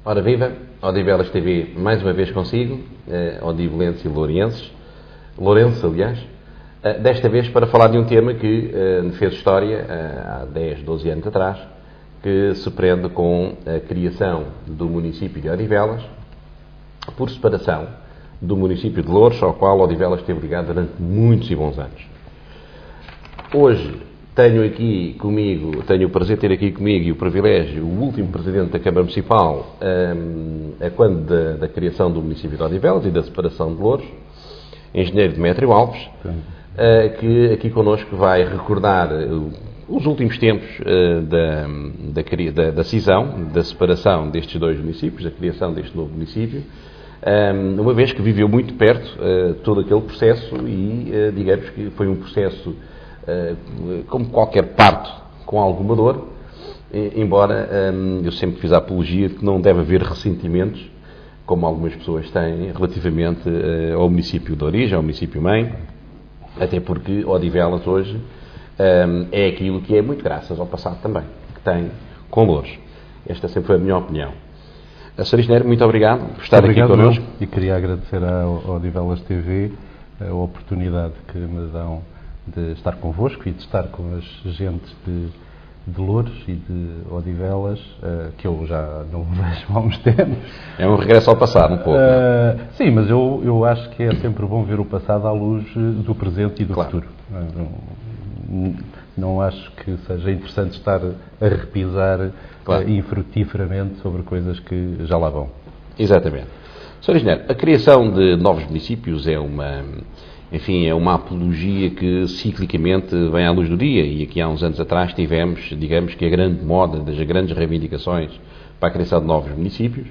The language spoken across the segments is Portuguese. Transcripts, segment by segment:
Ora viva, Odivelas TV, mais uma vez consigo, odivelenses e lourenços, aliás, desta vez para falar de um tema que fez história há 10, 12 anos atrás, que se prende com a criação do município de Odivelas, por separação do município de Loures, ao qual Odivelas esteve ligado durante muitos e bons anos. Hoje tenho o prazer de ter aqui comigo e o privilégio, o último presidente da Câmara Municipal, quando da criação do município de Odivelas e da separação de Loures, engenheiro Demétrio Alves, que aqui connosco vai recordar os últimos tempos da cisão, da separação destes dois municípios, da criação deste novo município, uma vez que viveu muito perto todo aquele processo e digamos que foi um processo como qualquer parto com alguma dor, embora eu sempre fiz a apologia de que não deve haver ressentimentos, como algumas pessoas têm, relativamente ao município de origem, ao município-mãe, até porque Odivelas hoje é aquilo que é muito graças ao passado também, que tem com Loures. Esta sempre foi a minha opinião. Sr. Engenheiro, muito obrigado por estar aqui connosco. E queria agradecer à Odivelas TV a oportunidade que me dão de estar convosco e de estar com as gentes de Loures e de Odivelas, que eu já não vejo há uns tempos. É um regresso ao passado, um pouco. Sim, mas eu acho que é sempre bom ver o passado à luz do presente e do futuro. Não acho que seja interessante estar a repisar infrutíferamente sobre coisas que já lá vão. Exatamente. Sr. Engenheiro, a criação de novos municípios é uma apologia que ciclicamente vem à luz do dia, e aqui há uns anos atrás tivemos, digamos que a grande moda das grandes reivindicações para a criação de novos municípios.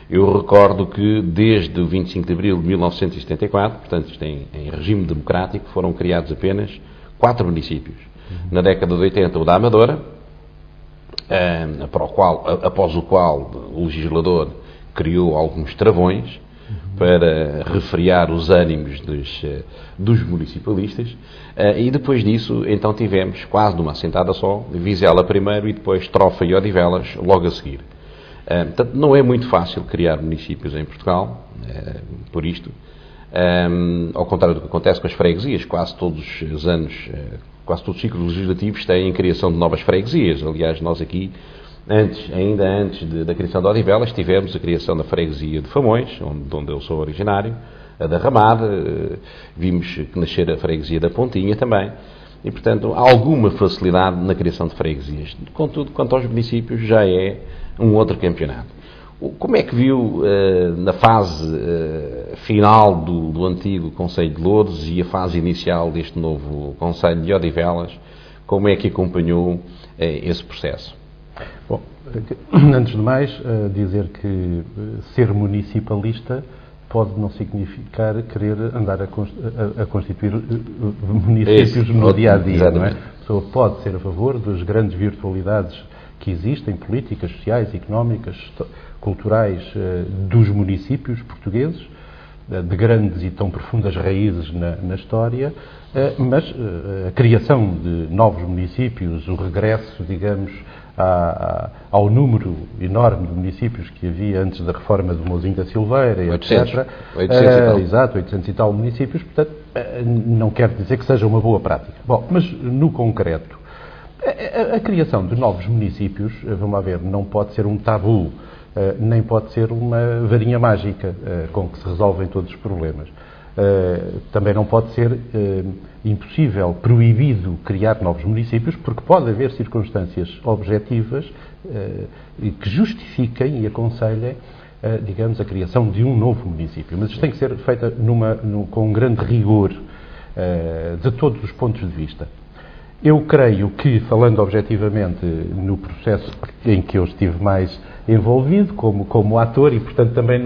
Eu recordo que desde o 25 de abril de 1974, portanto isto em regime democrático, foram criados apenas 4 municípios. Na década de 80 o da Amadora, após o qual o legislador criou alguns travões para refrear os ânimos dos municipalistas, e depois disso então tivemos quase numa assentada só, Vizela primeiro e depois Trofa e Odivelas logo a seguir. Portanto, não é muito fácil criar municípios em Portugal, por isto, ao contrário do que acontece com as freguesias, quase todos os anos, quase todos os ciclos legislativos têm a criação de novas freguesias. Aliás, nós aqui, ainda antes da criação de Odivelas, tivemos a criação da freguesia de Famões, onde eu sou originário, a da Ramada, vimos nascer a freguesia da Pontinha também, e portanto há alguma facilidade na criação de freguesias. Contudo, quanto aos municípios, já é um outro campeonato. Como é que viu na fase final do antigo Conselho de Loures e a fase inicial deste novo Conselho de Odivelas, como é que acompanhou esse processo? Bom, antes de mais, dizer que ser municipalista pode não significar querer andar a constituir municípios no dia-a-dia, não é? A pessoa pode ser a favor das grandes virtualidades que existem, políticas, sociais, económicas, culturais, dos municípios portugueses, de grandes e tão profundas raízes na história, mas a criação de novos municípios, o regresso, digamos, ao número enorme de municípios que havia antes da reforma do Mouzinho da Silveira, 800, etc. 800 e tal. Exato, 800 e tal municípios, portanto, não quer dizer que seja uma boa prática. Bom, mas no concreto, a criação de novos municípios, vamos lá ver, não pode ser um tabu, nem pode ser uma varinha mágica com que se resolvem todos os problemas. Também não pode ser impossível, proibido criar novos municípios, porque pode haver circunstâncias objetivas que justifiquem e aconselhem, digamos, a criação de um novo município. Mas isto tem que ser feito com um grande rigor de todos os pontos de vista. Eu creio que, falando objetivamente no processo em que eu estive mais envolvido como ator e, portanto, também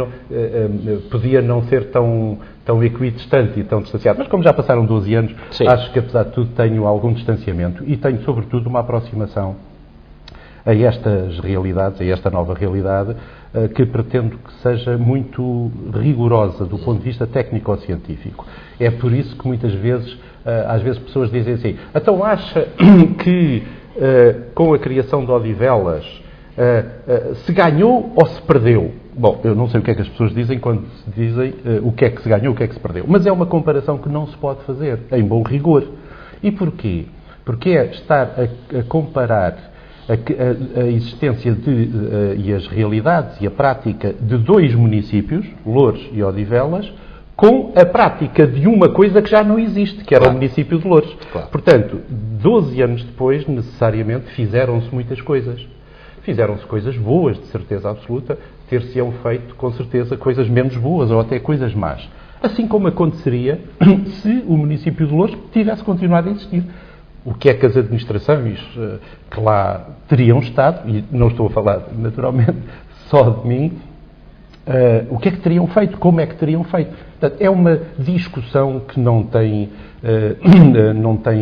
podia não ser tão equidistante e tão distanciado, mas como já passaram 12 anos, sim, acho que, apesar de tudo, tenho algum distanciamento e tenho, sobretudo, uma aproximação a estas realidades, a esta nova realidade, que pretendo que seja muito rigorosa do ponto de vista técnico-científico. É por isso que muitas vezes, às vezes pessoas dizem assim, então acha que com a criação de Odivelas se ganhou ou se perdeu. Bom, eu não sei o que é que as pessoas dizem quando se dizem o que é que se ganhou, o que é que se perdeu. Mas é uma comparação que não se pode fazer, em bom rigor. E porquê? Porque é estar a comparar a existência e as realidades e a prática de dois municípios, Loures e Odivelas, com a prática de uma coisa que já não existe, que era o município de Loures. Claro. Portanto, 12 anos depois, necessariamente, fizeram-se muitas coisas. Fizeram-se coisas boas, de certeza absoluta, ter-se-ão feito, com certeza, coisas menos boas ou até coisas más. Assim como aconteceria se o município de Loures tivesse continuado a existir. O que é que as administrações que lá teriam estado, e não estou a falar, naturalmente, só de mim, o que é que teriam feito, como é que teriam feito. Portanto, é uma discussão que não tem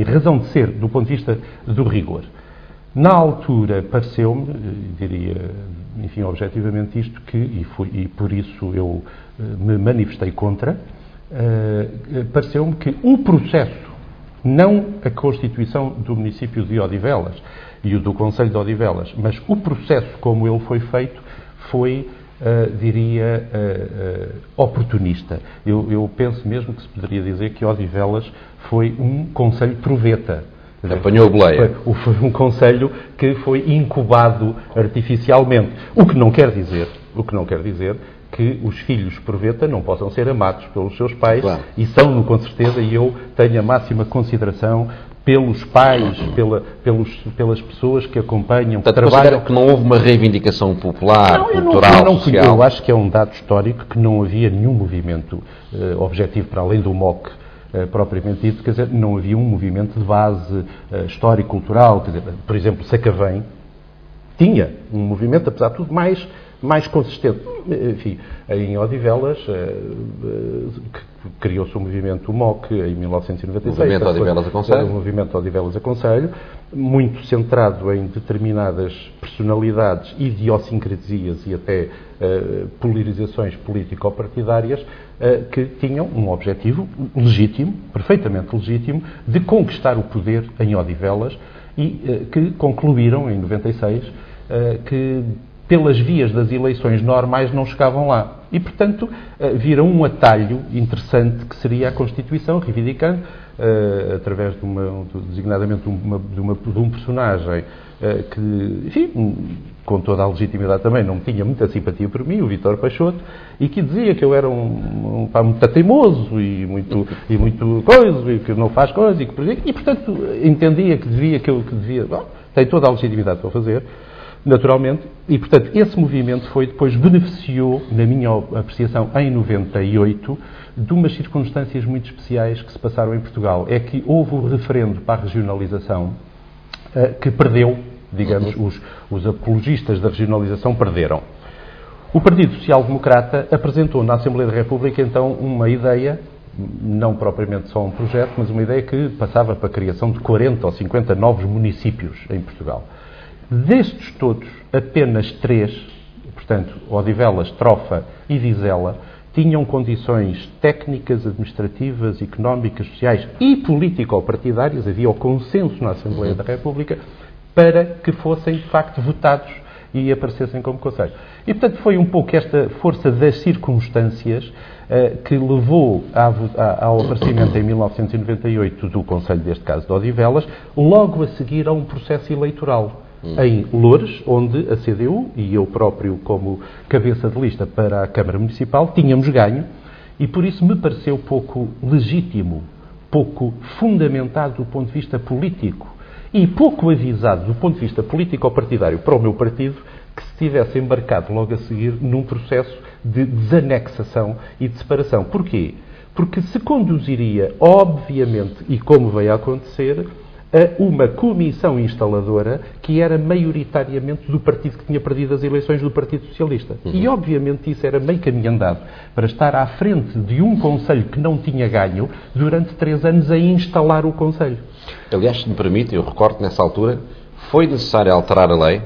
razão de ser do ponto de vista do rigor. Na altura, pareceu-me, diria, enfim, objetivamente isto, e por isso eu me manifestei contra, pareceu-me que o processo, não a constituição do município de Odivelas e o do Conselho de Odivelas, mas o processo como ele foi feito foi, diria, oportunista. Eu penso mesmo que se poderia dizer que Odivelas foi um conselho proveta. Apanhou boleia. Foi um conselho que foi incubado artificialmente. O que não quer dizer que os filhos proveta não possam ser amados pelos seus pais, claro. E são-no com certeza, e eu tenho a máxima consideração pelos pais, pelas pessoas que acompanham, que trabalham. Que não houve uma reivindicação popular, cultural, social? Eu acho que é um dado histórico que não havia nenhum movimento objetivo para além do MOC propriamente dito, quer dizer, não havia um movimento de base histórico-cultural, quer dizer, por exemplo, Sacavém tinha um movimento, apesar de tudo, mais consistente. Enfim, em Odivelas criou-se o movimento MOC em 1996. O movimento Odivelas a Conselho. O movimento Odivelas a Conselho, muito centrado em determinadas personalidades, idiosincrasias e até polarizações político-partidárias que tinham um objetivo legítimo, perfeitamente legítimo, de conquistar o poder em Odivelas e que concluíram em 96 que pelas vias das eleições normais não chegavam lá. E, portanto, viram um atalho interessante que seria a Constituição, reivindicando, através designadamente de um personagem que, enfim, com toda a legitimidade também, não tinha muita simpatia por mim, o Vítor Peixoto, e que dizia que eu era um pá muito teimoso e muito coisa, e que não faz coisa, e portanto, entendia que devia, bom, tem toda a legitimidade para fazer, naturalmente, e portanto esse movimento depois beneficiou, na minha apreciação, em 98, de umas circunstâncias muito especiais que se passaram em Portugal. É que houve o referendo para a regionalização que perdeu, digamos, os apologistas da regionalização perderam. O Partido Social Democrata apresentou na Assembleia da República então uma ideia, não propriamente só um projeto, mas uma ideia que passava para a criação de 40 ou 50 novos municípios em Portugal. Destes todos, apenas 3, portanto, Odivelas, Trofa e Vizela, tinham condições técnicas, administrativas, económicas, sociais e político-partidárias, havia o consenso na Assembleia da República, para que fossem, de facto, votados e aparecessem como Conselho. E, portanto, foi um pouco esta força das circunstâncias que levou ao aparecimento em 1998 do Conselho, deste caso de Odivelas, logo a seguir a um processo eleitoral. Em Loures, onde a CDU e eu próprio, como cabeça de lista para a Câmara Municipal, tínhamos ganho e por isso me pareceu pouco legítimo, pouco fundamentado do ponto de vista político e pouco avisado do ponto de vista político-partidário para o meu partido que se tivesse embarcado logo a seguir num processo de desanexação e de separação. Porquê? Porque se conduziria, obviamente, e como veio a acontecer, a uma comissão instaladora que era maioritariamente do partido que tinha perdido as eleições, do Partido Socialista. E, obviamente, isso era meio caminho andado para estar à frente de um Conselho que não tinha ganho durante 3 anos a instalar o Conselho. Aliás, se me permite, eu recordo nessa altura, foi necessário alterar a lei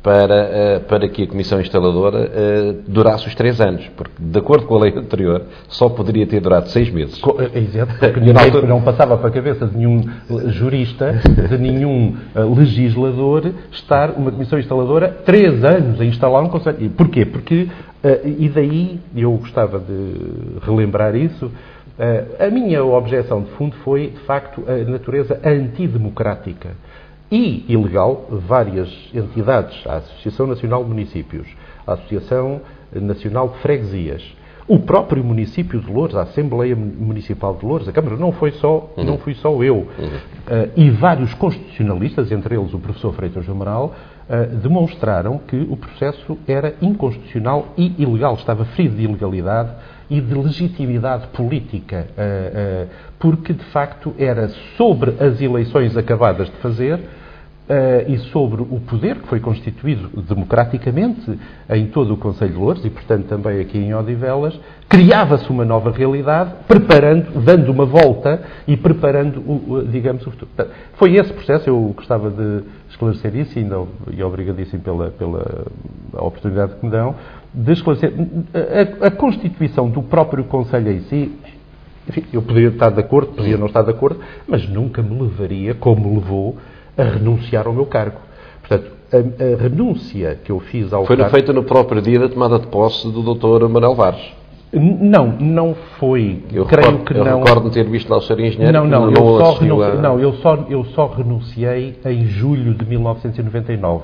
para que a Comissão Instaladora durasse os 3 anos, porque, de acordo com a lei anterior, só poderia ter durado 6 meses. Exato, porque não passava para a cabeça de nenhum jurista, de nenhum legislador, estar uma Comissão Instaladora 3 anos a instalar um conselho. E porquê? Porque, e daí, eu gostava de relembrar isso, a minha objeção de fundo foi, de facto, a natureza antidemocrática e ilegal. Várias entidades, a Associação Nacional de Municípios, a Associação Nacional de Freguesias, o próprio município de Loures, a Assembleia Municipal de Loures, a Câmara, não fui só eu, e vários constitucionalistas, entre eles o professor Freitas do Amaral, demonstraram que o processo era inconstitucional e ilegal, estava ferido de ilegalidade e de legitimidade política, porque, de facto, era sobre as eleições acabadas de fazer e sobre o poder que foi constituído democraticamente em todo o Concelho de Loures e, portanto, também aqui em Odivelas, criava-se uma nova realidade, dando uma volta e preparando, digamos, o futuro. Portanto, foi esse processo, eu gostava de esclarecer isso, e obrigadíssimo pela oportunidade que me dão, de esclarecer a constituição do próprio Conselho em si. Enfim, eu poderia estar de acordo, poderia não estar de acordo, mas nunca me levaria, como me levou, a renunciar ao meu cargo. Portanto, a renúncia que eu fiz ao cargo... Foi feita no próprio dia da tomada de posse do Dr. Manuel Vares. Não foi. Eu recordo-me ter visto lá o Sr. Engenheiro. Eu só renunciei em julho de 1999.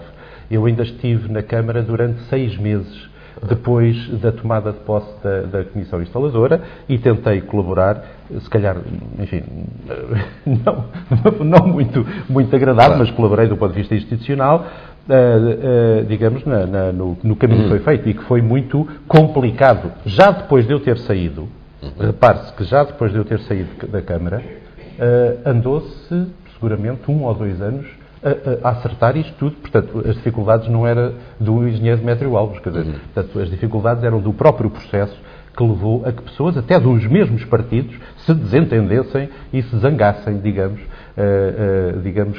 Eu ainda estive na Câmara durante 6 meses depois da tomada de posse da Comissão Instaladora e tentei colaborar, se calhar, enfim, não muito agradável, mas colaborei do ponto de vista institucional, digamos, no caminho que foi feito e que foi muito complicado. Já depois de eu ter saído, repare-se que já depois de eu ter saído da Câmara, andou-se seguramente 1 ou 2 anos a acertar isto tudo. Portanto, as dificuldades não eram do engenheiro Demétrio Alves, quer dizer, portanto, as dificuldades eram do próprio processo que levou a que pessoas, até dos mesmos partidos, se desentendessem e se zangassem, digamos,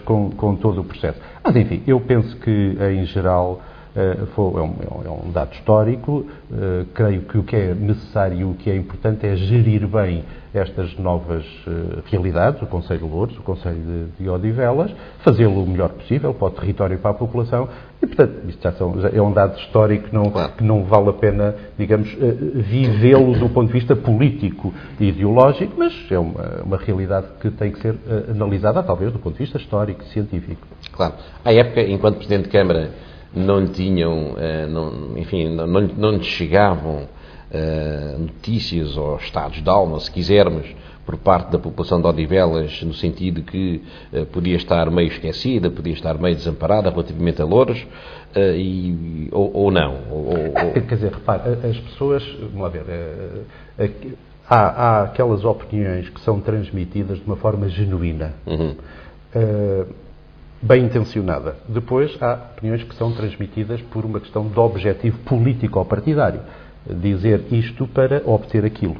com todo o processo. Mas, enfim, eu penso que, em geral, é um dado histórico. Creio que o que é necessário e o que é importante é gerir bem estas novas realidades, o Concelho de Loures, o Concelho de Odivelas, fazê-lo o melhor possível para o território e para a população. E, portanto, isto já é um dado histórico que não vale a pena, digamos, vivê-lo do ponto de vista político e ideológico, mas é uma realidade que tem que ser analisada, talvez, do ponto de vista histórico e científico. Claro. À época, enquanto Presidente de Câmara, não lhe tinham, não lhe chegavam notícias ou estados de alma, se quisermos, por parte da população de Odivelas, no sentido que podia estar meio esquecida, podia estar meio desamparada relativamente a Loures, ou não? Quer dizer, repare, as pessoas, vamos lá ver, há aquelas opiniões que são transmitidas de uma forma genuína, bem intencionada. Depois há opiniões que são transmitidas por uma questão de objetivo político ou partidário. Dizer isto para obter aquilo.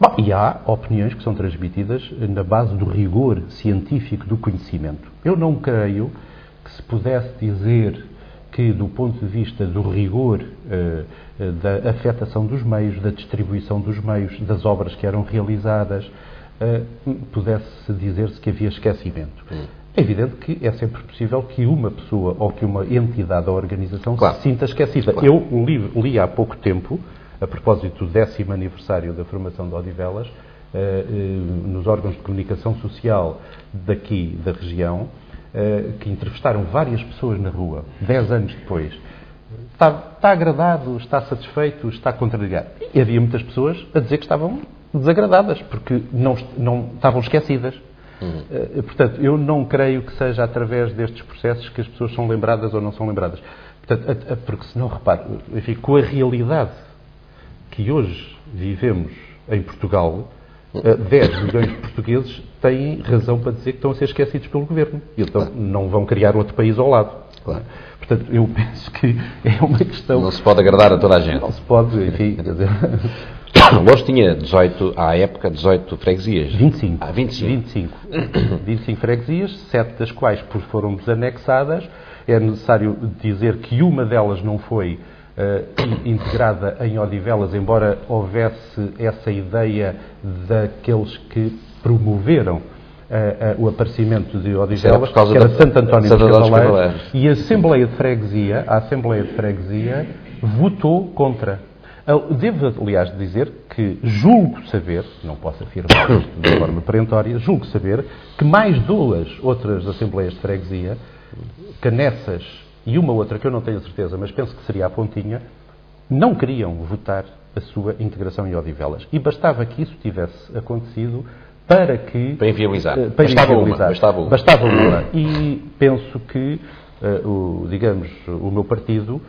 Bom, e há opiniões que são transmitidas na base do rigor científico do conhecimento. Eu não creio que se pudesse dizer que, do ponto de vista do rigor da afetação dos meios, da distribuição dos meios, das obras que eram realizadas, pudesse dizer-se que havia esquecimento. É evidente que é sempre possível que uma pessoa ou que uma entidade ou organização se sinta esquecida. Claro. Eu li há pouco tempo, a propósito do 10º aniversário da formação de Odivelas, nos órgãos de comunicação social daqui da região, que entrevistaram várias pessoas na rua, 10 anos depois. Está agradado, está satisfeito, está contrariado. E havia muitas pessoas a dizer que estavam desagradadas, porque não estavam esquecidas. Portanto, eu não creio que seja através destes processos que as pessoas são lembradas ou não são lembradas. Portanto, porque senão, repare, enfim, com a realidade que hoje vivemos em Portugal, 10 milhões de portugueses têm razão para dizer que estão a ser esquecidos pelo Governo. E então não vão criar outro país ao lado. Claro. Portanto, eu penso que é uma questão... Não se pode agradar a toda a gente. Não se pode, enfim, quer dizer... Lourdes tinha 18, à época, 18 freguesias. 25. Ah, 25. 25 freguesias, 7 das quais foram desanexadas. É necessário dizer que uma delas não foi integrada em Odivelas, embora houvesse essa ideia daqueles que promoveram o aparecimento de Odivelas, que era Santo António dos Cavaleiros, e a Assembleia de Freguesia votou contra. Devo, aliás, dizer que julgo saber, não posso afirmar isto de forma perentória, julgo saber que mais 2 outras Assembleias de Freguesia, Canessas e uma outra que eu não tenho certeza, mas penso que seria a Pontinha, não queriam votar a sua integração em Odivelas. E bastava que isso tivesse acontecido para inviabilizar. Bastava uma. E penso que, o meu partido,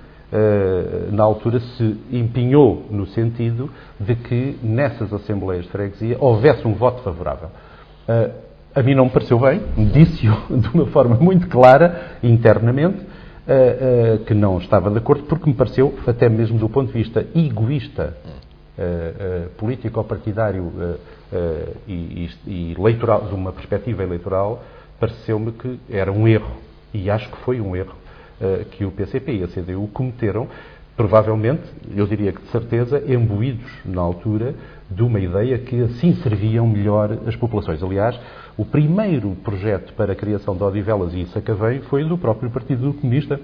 na altura, se empenhou no sentido de que nessas Assembleias de Freguesia houvesse um voto favorável. A mim não me pareceu bem, disse-o de uma forma muito clara, internamente, que não estava de acordo, porque me pareceu, até mesmo do ponto de vista egoísta, político-partidário e eleitoral, de uma perspectiva eleitoral, pareceu-me que era um erro, e acho que foi um erro, que o PCP e a CDU cometeram, provavelmente, eu diria que de certeza, imbuídos na altura de uma ideia que assim serviam melhor as populações. Aliás, o primeiro projeto para a criação de Odivelas e Sacavém foi do próprio Partido Comunista,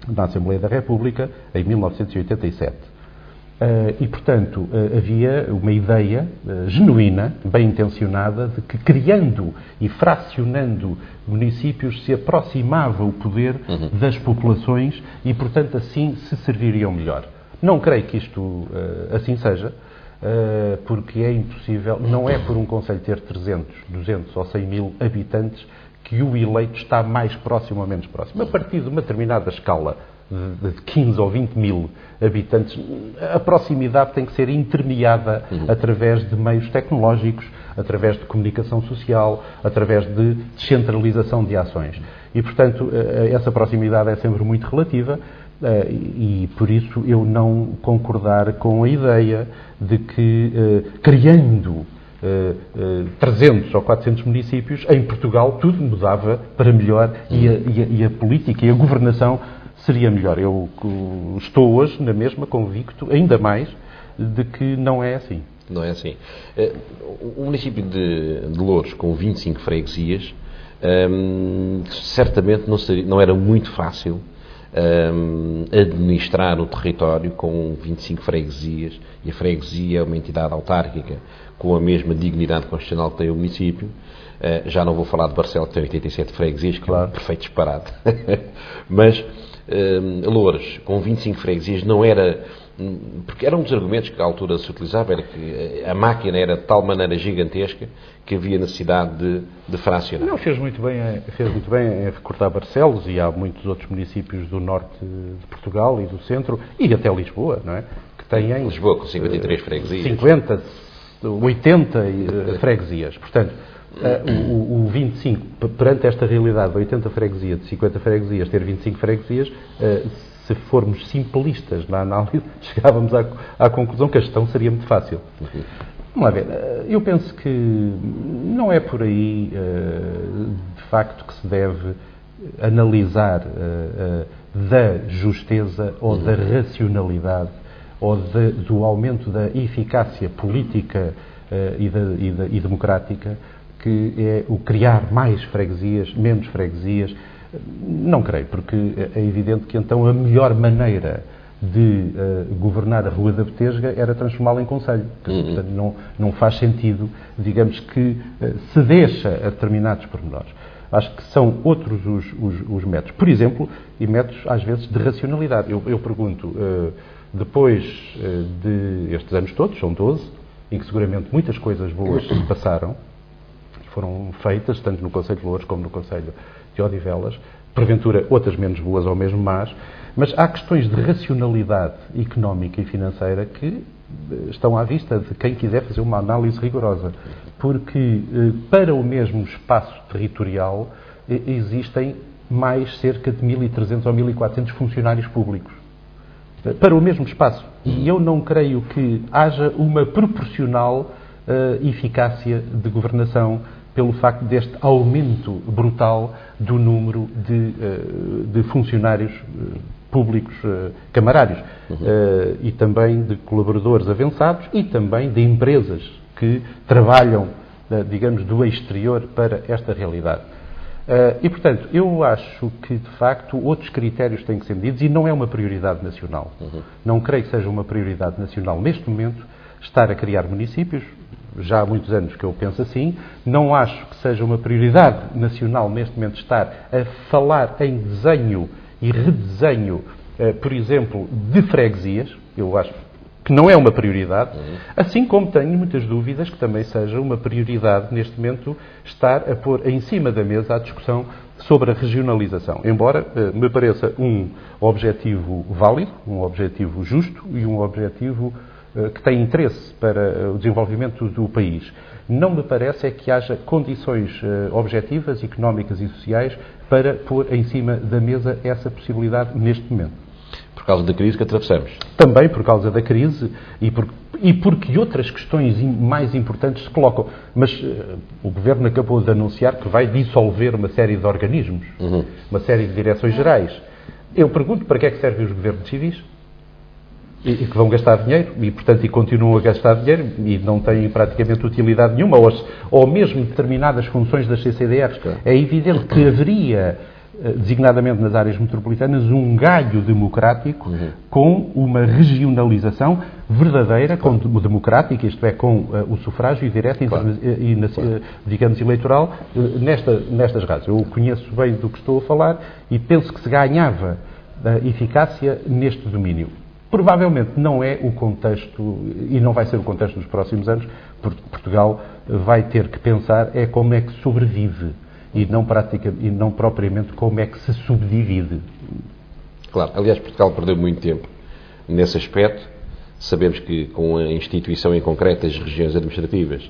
na Assembleia da República, em 1987. E, portanto, havia uma ideia genuína, bem intencionada, de que criando e fracionando municípios se aproximava o poder das populações e, portanto, assim se serviriam melhor. Não creio que isto assim seja, porque é impossível, não é por um concelho ter 300, 200 ou 100 mil habitantes que o eleito está mais próximo ou menos próximo. A partir de uma determinada escala de 15 ou 20 mil habitantes, a proximidade tem que ser intermediada através de meios tecnológicos, através de comunicação social, através de descentralização de ações. E, portanto, essa proximidade é sempre muito relativa e, por isso, eu não concordar com a ideia de que, criando 300 ou 400 municípios, em Portugal tudo mudava para melhor e a política e a governação seria melhor. Eu estou hoje, na mesma, convicto, ainda mais, de que não é assim. Não é assim. O município de Loures, com 25 freguesias, certamente não era muito fácil administrar o território com 25 freguesias, e a freguesia é uma entidade autárquica com a mesma dignidade constitucional que tem o município. Já não vou falar de Barcelos, que tem 87 freguesias, que claro, é um perfeito disparate. Mas Loures, com 25 freguesias, não era... Porque era um dos argumentos que à altura se utilizava, era que a máquina era de tal maneira gigantesca que havia necessidade de fracionar. Não, fez muito bem em recortar Barcelos, e há muitos outros municípios do norte de Portugal e do centro, e até Lisboa, não é? Que têm... Lisboa com 53 freguesias. 50, 80 freguesias. Portanto, o 25, perante esta realidade de 80 freguesias, de 50 freguesias, ter 25 freguesias, se formos simplistas na análise, chegávamos à conclusão que a gestão seria muito fácil. Vamos lá ver, eu penso que não é por aí, de facto, que se deve analisar da justeza ou da racionalidade ou do aumento da eficácia política e democrática, que é o criar mais freguesias, menos freguesias. Não creio, porque é evidente que então a melhor maneira de governar a Rua da Betesga era transformá-la em concelho. Portanto, não faz sentido, digamos, que se deixa a determinados pormenores. Acho que são outros os métodos. Por exemplo, e métodos, às vezes, de racionalidade. Eu pergunto, depois de estes anos todos, são 12, em que seguramente muitas coisas boas se passaram, foram feitas, tanto no Concelho de Loures como no Concelho de Odivelas, porventura outras menos boas ou mesmo más, mas há questões de racionalidade económica e financeira que estão à vista de quem quiser fazer uma análise rigorosa. Porque para o mesmo espaço territorial existem mais cerca de 1.300 ou 1.400 funcionários públicos. Para o mesmo espaço. E eu não creio que haja uma proporcional eficácia de governação pelo facto deste aumento brutal do número de funcionários públicos camarários e também de colaboradores avançados e também de empresas que trabalham, digamos, do exterior para esta realidade. E, portanto, eu acho que, de facto, outros critérios têm que ser medidos e não é uma prioridade nacional. Não creio que seja uma prioridade nacional, neste momento, estar a criar municípios. Já há muitos anos que eu penso assim. Não acho que seja uma prioridade nacional, neste momento, estar a falar em desenho e redesenho, por exemplo, de freguesias. Eu acho que não é uma prioridade, assim como tenho muitas dúvidas que também seja uma prioridade, neste momento, estar a pôr em cima da mesa a discussão sobre a regionalização. Embora me pareça um objetivo válido, um objetivo justo e um objetivo que tem interesse para o desenvolvimento do país. Não me parece é que haja condições objetivas, económicas e sociais para pôr em cima da mesa essa possibilidade neste momento. Por causa da crise que atravessamos. Também por causa da crise e porque outras questões mais importantes se colocam. Mas o Governo acabou de anunciar que vai dissolver uma série de organismos, uma série de direções gerais. Eu pergunto para que é que servem os governos civis? E que vão gastar dinheiro e, portanto, continuam a gastar dinheiro e não têm praticamente utilidade nenhuma, ou mesmo determinadas funções das CCDRs. É evidente que haveria, designadamente nas áreas metropolitanas, um ganho democrático com uma regionalização verdadeira, democrática, isto é, com o sufrágio direto e, digamos, eleitoral, nestas razões. Eu conheço bem do que estou a falar e penso que se ganhava eficácia neste domínio. Provavelmente não é o contexto, e não vai ser o contexto dos próximos anos, porque Portugal vai ter que pensar como é que sobrevive e não propriamente como é que se subdivide. Claro, aliás, Portugal perdeu muito tempo nesse aspecto. Sabemos que com a instituição em concreto das regiões administrativas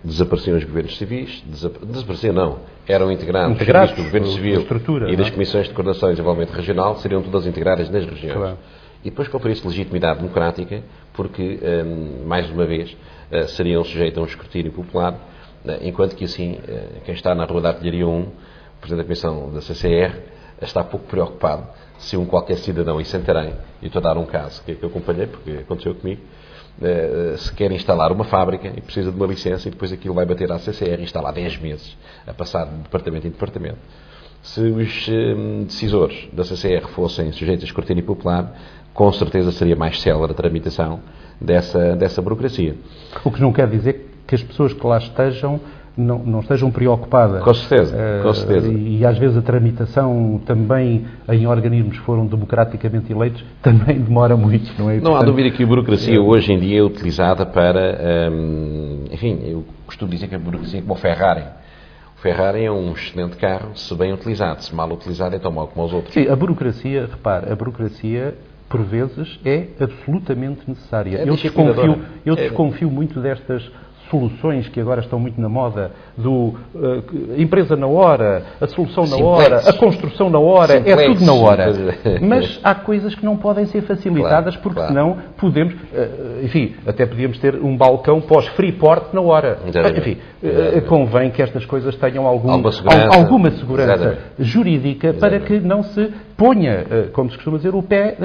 desapareciam os governos civis, desapareciam não, eram integrados do governo civil e das comissões de coordenação e desenvolvimento regional, seriam todas integradas nas regiões. Claro. E depois conferir-se legitimidade democrática, porque, mais uma vez, seriam sujeitos a um escrutínio popular, enquanto que, assim, quem está na Rua da Artilharia 1, o Presidente da Comissão da CCR, está pouco preocupado se qualquer cidadão em Santarém, e estou a dar um caso que eu acompanhei, porque aconteceu comigo, se quer instalar uma fábrica e precisa de uma licença e depois aquilo vai bater à CCR e está lá 10 meses, a passar de departamento em departamento. Se os decisores da CCR fossem sujeitos a escrutínio popular, com certeza seria mais célere a tramitação dessa burocracia. O que não quer dizer que as pessoas que lá estejam não estejam preocupadas. Com certeza, com certeza. E às vezes a tramitação também em organismos que foram democraticamente eleitos também demora muito, não é? Não há dúvida que a burocracia hoje em dia é utilizada para, enfim, eu costumo dizer que a burocracia é como o Ferrari. O Ferrari é um excelente carro se bem utilizado, se mal utilizado é tão mau como os outros. Sim, a burocracia, repare, por vezes, é absolutamente necessária. Eu desconfio muito destas soluções que agora estão muito na moda, empresa na hora, a solução na hora, a construção na hora, é tudo na hora. Mas há coisas que não podem ser facilitadas, porque senão podemos, enfim, até podíamos ter um balcão pós-freeport na hora. Enfim, convém que estas coisas tenham alguma segurança jurídica para que não se ponha, como se costuma dizer, o pé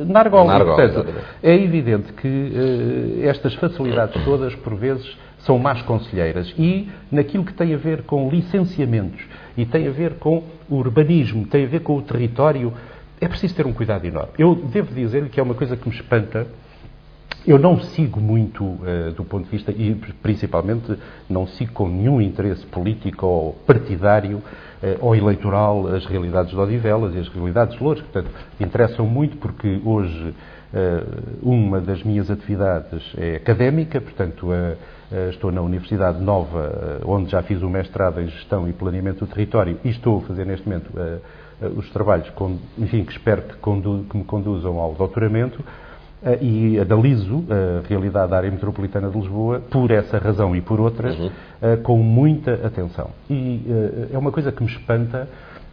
na argola. Portanto, é evidente que estas facilidades todas, por vezes, são más conselheiras. E naquilo que tem a ver com licenciamentos e tem a ver com o urbanismo, tem a ver com o território, é preciso ter um cuidado enorme. Eu devo dizer-lhe que é uma coisa que me espanta. Eu não sigo muito do ponto de vista, e principalmente não sigo com nenhum interesse político ou partidário ou eleitoral as realidades de Odivelas e as realidades de Loures. Portanto, interessam muito porque hoje uma das minhas atividades é académica, portanto estou na Universidade Nova, onde já fiz o mestrado em Gestão e Planeamento do Território e estou a fazer neste momento os trabalhos, enfim, que espero que me conduzam ao doutoramento. e analiso a realidade da área metropolitana de Lisboa, por essa razão e por outras, com muita atenção. E é uma coisa que me espanta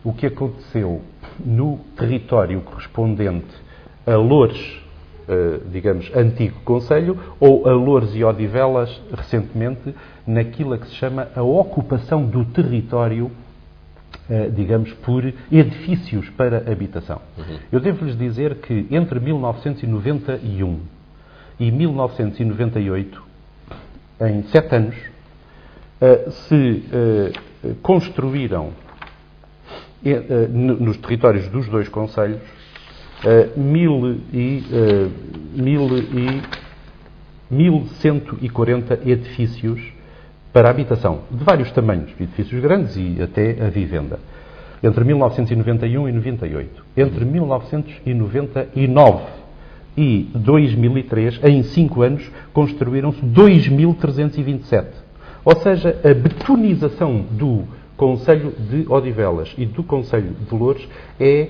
o que aconteceu no território correspondente a Loures, digamos, antigo concelho, ou a Loures e Odivelas, recentemente, naquilo que se chama a ocupação do território, digamos, por edifícios para habitação. Eu devo-lhes dizer que entre 1991 e 1998, em 7 anos, se construíram nos territórios dos dois concelhos 1.140 edifícios para habitação, de vários tamanhos, edifícios grandes e até a vivenda, entre 1991 e 98. Entre 1999 e 2003, em 5 anos, construíram-se 2.327. Ou seja, a betonização do concelho de Odivelas e do concelho de Loures é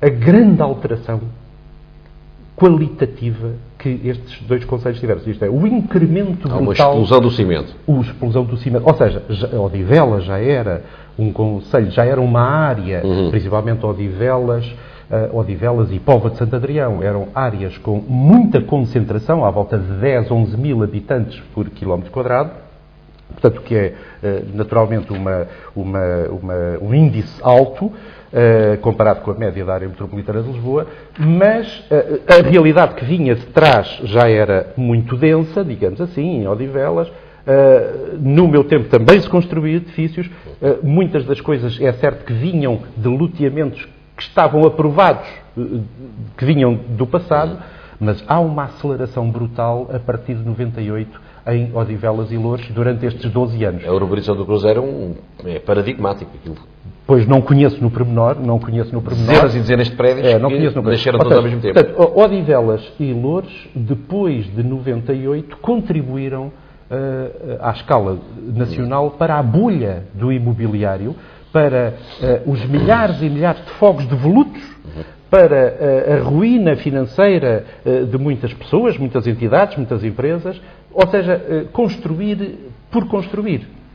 a grande alteração qualitativa que estes dois concelhos tiveram. Isto é, o incremento brutal... Há uma explosão do cimento. A explosão do cimento. Ou seja, Odivelas já era um concelho, já era uma área, principalmente Odivelas e Póvoa de Santo Adrião, eram áreas com muita concentração, à volta de 10, 11 mil habitantes por quilómetro quadrado, portanto, que é naturalmente um índice alto, comparado com a média da área metropolitana de Lisboa, mas a realidade que vinha de trás já era muito densa, digamos assim, em Odivelas. No meu tempo também se construíam edifícios. Muitas das coisas, é certo que vinham de loteamentos que estavam aprovados, que vinham do passado, mas há uma aceleração brutal a partir de 98 em Odivelas e Loures durante estes 12 anos. A urbanização do Cruzeiro é paradigmática. Pois não conheço no pormenor. Dezenas e dezenas de prédios que nasceram todos ao mesmo tempo. Portanto, Odivelas e Loures, depois de 98, contribuíram à escala nacional para a bolha do imobiliário, para os milhares e milhares de fogos devolutos, para a ruína financeira de muitas pessoas, muitas entidades, muitas empresas, ou seja, construir,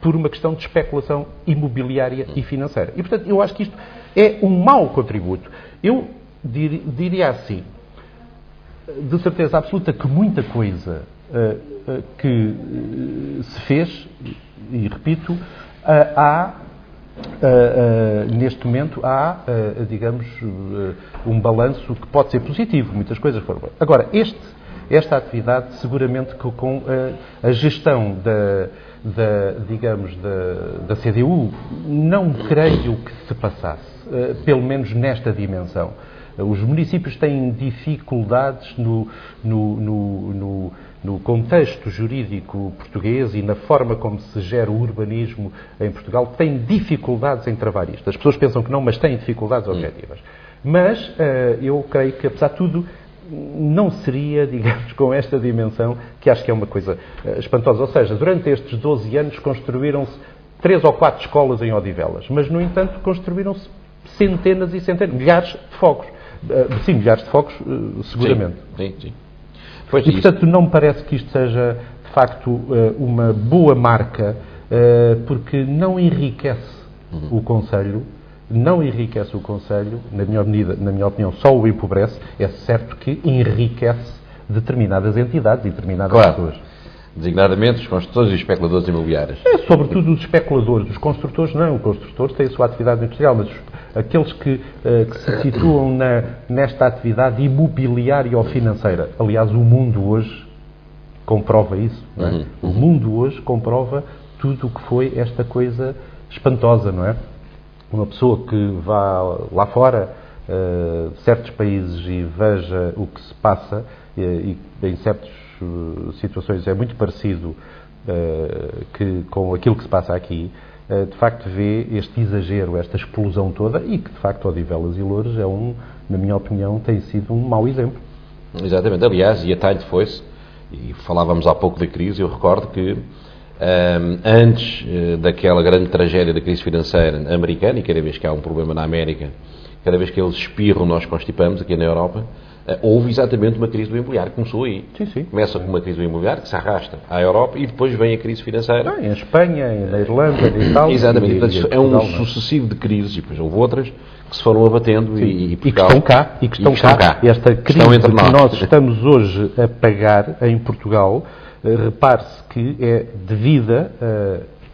por uma questão de especulação imobiliária e financeira. E, portanto, eu acho que isto é um mau contributo. Eu diria assim, de certeza absoluta, que muita coisa que se fez, e repito, neste momento há, digamos, um balanço que pode ser positivo. Muitas coisas foram boas. Agora, esta atividade, seguramente que com a gestão da CDU, não creio que se passasse, pelo menos nesta dimensão. Os municípios têm dificuldades no contexto jurídico português e na forma como se gera o urbanismo em Portugal, têm dificuldades em travar isto. As pessoas pensam que não, mas têm dificuldades objetivas. Mas eu creio que, apesar de tudo, não seria, digamos, com esta dimensão, que acho que é uma coisa espantosa. Ou seja, durante estes 12 anos construíram-se 3 ou 4 escolas em Odivelas, mas, no entanto, construíram-se centenas e centenas, milhares de fogos. Sim, milhares de fogos, seguramente. Sim. E, portanto, não me parece que isto seja, de facto, uma boa marca, porque não enriquece o concelho, na minha opinião, só o empobrece. É certo que enriquece determinadas entidades e determinadas pessoas. Designadamente os construtores e os especuladores imobiliários. Sobretudo os especuladores. Os construtores não. Os construtores têm a sua atividade industrial, mas aqueles que se situam nesta atividade imobiliária ou financeira. Aliás, o mundo hoje comprova isso. Não é? O mundo hoje comprova tudo o que foi esta coisa espantosa, não é? Uma pessoa que vá lá fora, certos países, e veja o que se passa, e em certas situações é muito parecido com aquilo que se passa aqui, de facto vê este exagero, esta explosão toda, e que de facto Odivelas e Loures na minha opinião, tem sido um mau exemplo. Exatamente. Aliás, e a talho foi-se, e falávamos há pouco da crise, eu recordo que antes daquela grande tragédia da crise financeira americana, e cada vez que há um problema na América, cada vez que eles espirram, nós constipamos aqui na Europa, houve exatamente uma crise do imobiliário, começou aí. Sim. Começa com uma crise do imobiliário que se arrasta à Europa e depois vem a crise financeira. Em Espanha, na Irlanda, na Itália. Exatamente. Portanto, Portugal, é um sucessivo de crises, e depois houve outras que se foram abatendo e que estão cá. Esta crise que nós estamos hoje a pagar em Portugal, repare-se que é devida,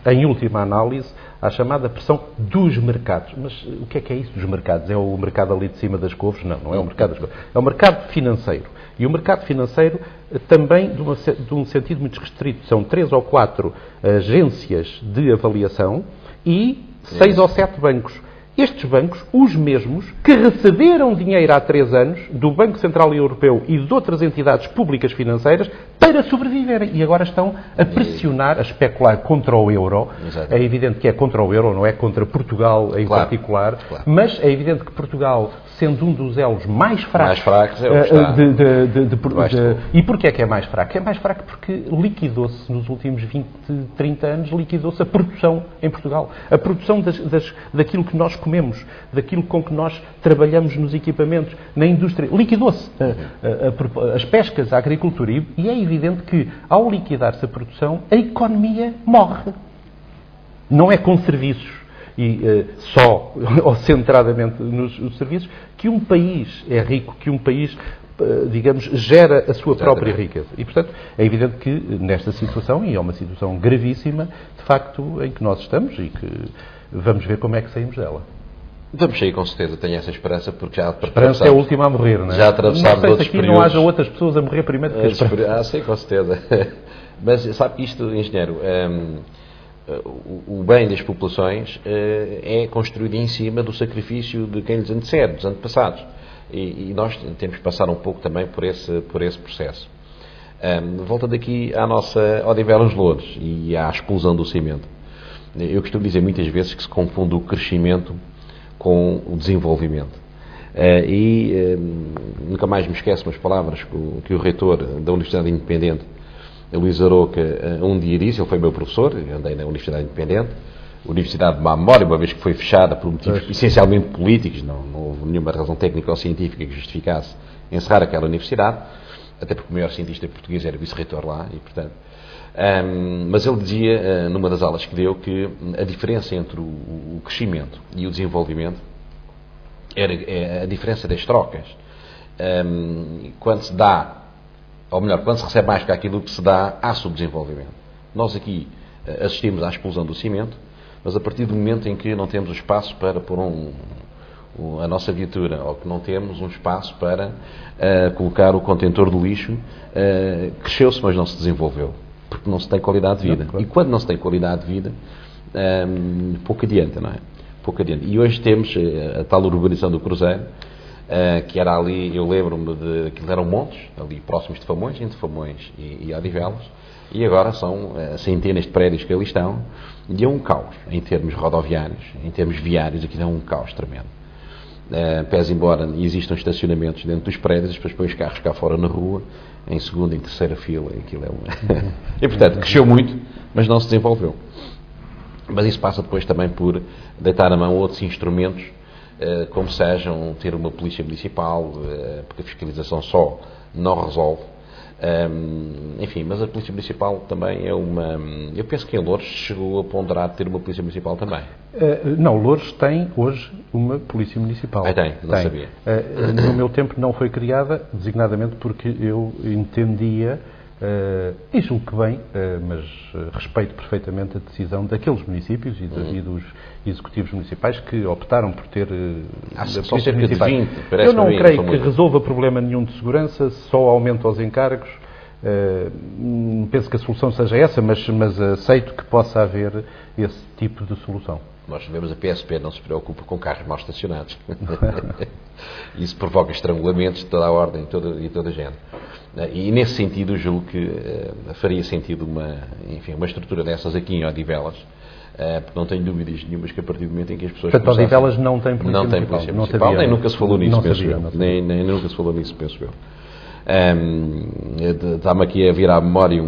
em última análise, à chamada pressão dos mercados. Mas o que é isso dos mercados? É o mercado ali de cima das couves? Não é o mercado das couves. É o mercado financeiro. E o mercado financeiro também de um sentido muito restrito. São 3 ou 4 agências de avaliação e 6 ou 7 bancos. Estes bancos, os mesmos, que receberam dinheiro há 3 anos do Banco Central Europeu e de outras entidades públicas financeiras para sobreviverem. E agora estão a pressionar, a especular contra o euro. Exato. É evidente que é contra o euro, não é contra Portugal em particular. Claro. Mas é evidente que Portugal, sendo um dos elos mais fracos... é o que está. E porquê é que é mais fraco? É mais fraco porque liquidou-se, nos últimos 20, 30 anos, liquidou-se a produção em Portugal. A produção daquilo que nós comemos, daquilo com que nós trabalhamos nos equipamentos, na indústria. Liquidou-se as pescas, a agricultura. E é evidente que, ao liquidar-se a produção, a economia morre. Não é com serviços e só ou centradamente nos serviços que um país é rico, que um país, digamos, gera a sua própria riqueza. E, portanto, é evidente que nesta situação, e é uma situação gravíssima, de facto, em que nós estamos e que vamos ver como é que saímos dela. Vamos sair, com certeza, tenho essa esperança, porque já atravessámos... Esperança é a última a morrer, não é? Já atravessámos outros períodos. Não sei se aqui não haja outras pessoas a morrer primeiro do que a esperança. Sim, com certeza. Mas sabe que isto, engenheiro, o bem das populações é construído em cima do sacrifício de quem lhes antecede, dos antepassados. E nós temos que passar um pouco também por esse processo. Voltando aqui à nossa Odivelas Loures e à explosão do cimento. Eu costumo dizer muitas vezes que se confunde o crescimento com o desenvolvimento. Nunca mais me esqueço umas palavras que o reitor da Universidade Independente, Luís Aroca, um dia disse. Ele foi meu professor, eu andei na Universidade Independente, Universidade de má memória, uma vez que foi fechada por motivos essencialmente políticos, não houve nenhuma razão técnica ou científica que justificasse encerrar aquela universidade, até porque o maior cientista português era vice-reitor lá, e portanto... mas ele dizia, numa das aulas que deu, que a diferença entre o crescimento e o desenvolvimento era a diferença das trocas. Quando se dá, ou melhor, quando se recebe mais que aquilo que se dá, há subdesenvolvimento. Nós aqui assistimos à explosão do cimento, mas a partir do momento em que não temos o espaço para pôr a nossa viatura, ou que não temos um espaço para colocar o contentor do lixo, cresceu-se, mas não se desenvolveu. Porque não se tem qualidade de vida. Não, claro. E quando não se tem qualidade de vida, pouco adianta, não é? Pouco adianta. E hoje temos a tal urbanização do Cruzeiro, que era ali, eu lembro-me de aquilo eram montes, ali próximos de Famões, entre Famões e Odivelas, e agora são centenas de prédios que ali estão, e é um caos, em termos rodoviários, em termos viários, aquilo é um caos tremendo. Pese embora existam estacionamentos dentro dos prédios, as pessoas põem os carros cá fora na rua, em segunda e terceira fila, aquilo é uma... E, portanto, cresceu muito, mas não se desenvolveu. Mas isso passa depois também por deitar a mão outros instrumentos, como sejam ter uma polícia municipal, porque a fiscalização só não resolve. Enfim, mas a polícia municipal também é uma... Eu penso que em Loures chegou a ponderar ter uma polícia municipal também. Não, Loures tem hoje uma polícia municipal. Tem, não sabia. No meu tempo não foi criada, designadamente porque eu entendia, e julgo que bem, mas respeito perfeitamente a decisão daqueles municípios e dos executivos municipais que optaram por ter polícias municipais. Eu não creio que resolva problema nenhum de segurança, só aumenta os encargos. Penso que a solução seja essa, mas aceito que possa haver esse tipo de solução. Nós sabemos, a PSP não se preocupa com carros mal estacionados. Isso provoca estrangulamentos de toda a ordem e toda a gente. E nesse sentido, julgo que faria sentido uma estrutura dessas aqui em Odivelas, porque não tenho dúvidas nenhumas que a partir do momento em que as pessoas... Portanto, Odivelas não tem polícia municipal. Nem nunca se falou nisso, penso eu. Nem nunca se falou nisso, penso eu. Está-me aqui a vir à memória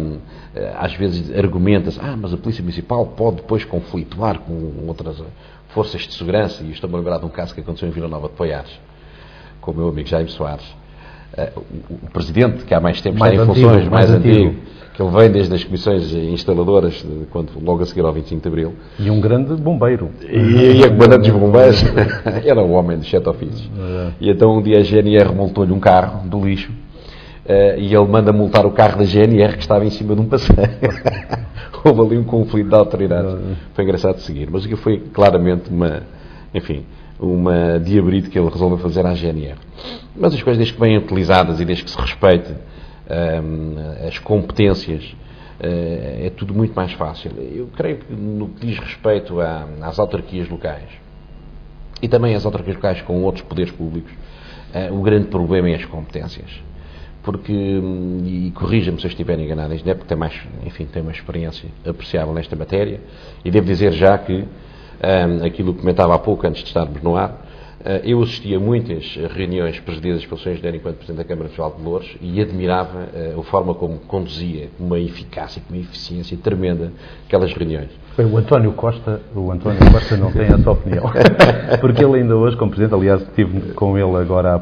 às vezes argumenta-se, mas a Polícia Municipal pode depois conflituar com outras forças de segurança, e estou-me a lembrar de um caso que aconteceu em Vila Nova de Poiares, com o meu amigo Jaime Soares, o presidente, que há mais tempo está Mais em antigo, funções, mais mais antigo, antigo. que ele vem desde as comissões instaladoras, logo a seguir ao 25 de Abril, E um grande bombeiro. e a comandante dos bombeiros era um homem dos 7 ofícios. E então um dia a GNR multou-lhe um carro do lixo, e ele manda multar o carro da GNR que estava em cima de um passeio. Houve ali um conflito de autoridades. Foi engraçado de seguir, mas aquilo foi claramente uma diabrite que ele resolveu fazer à GNR. Mas as coisas, desde que bem utilizadas e desde que se respeite as competências, é tudo muito mais fácil. Eu creio que no que diz respeito às autarquias locais e também às autarquias locais com outros poderes públicos, o grande problema é as competências. Porque, e corrija-me se eu estiver enganado, isto é porque tem uma experiência apreciável nesta matéria, e devo dizer já que aquilo que comentava há pouco, antes de estarmos no ar, eu assisti a muitas reuniões presididas pelo Sr. Engenheiro enquanto Presidente da Câmara Municipal de Loures e admirava a forma como conduzia, com uma eficácia, com uma eficiência tremenda, aquelas reuniões. O António Costa não tem essa opinião. Porque ele ainda hoje, como Presidente, aliás, estive com ele agora há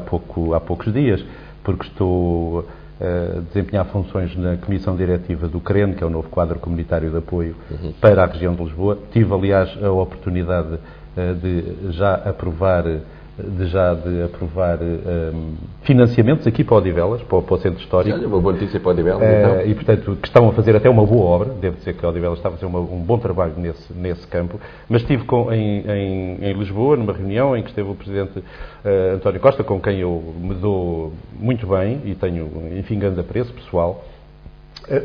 poucos dias, porque estou a desempenhar funções na Comissão Diretiva do CREN, que é o novo quadro comunitário de apoio para a região de Lisboa. Tive, aliás, a oportunidade de já aprovar financiamentos aqui para Odivelas, para o Centro Histórico. Olha, uma boa notícia para Odivelas, então. E, portanto, que estão a fazer até uma boa obra. Devo dizer que Odivelas está a fazer um bom trabalho nesse campo. Mas estive em Lisboa, numa reunião em que esteve o Presidente António Costa, com quem eu me dou muito bem e tenho, enfim, grande apreço pessoal.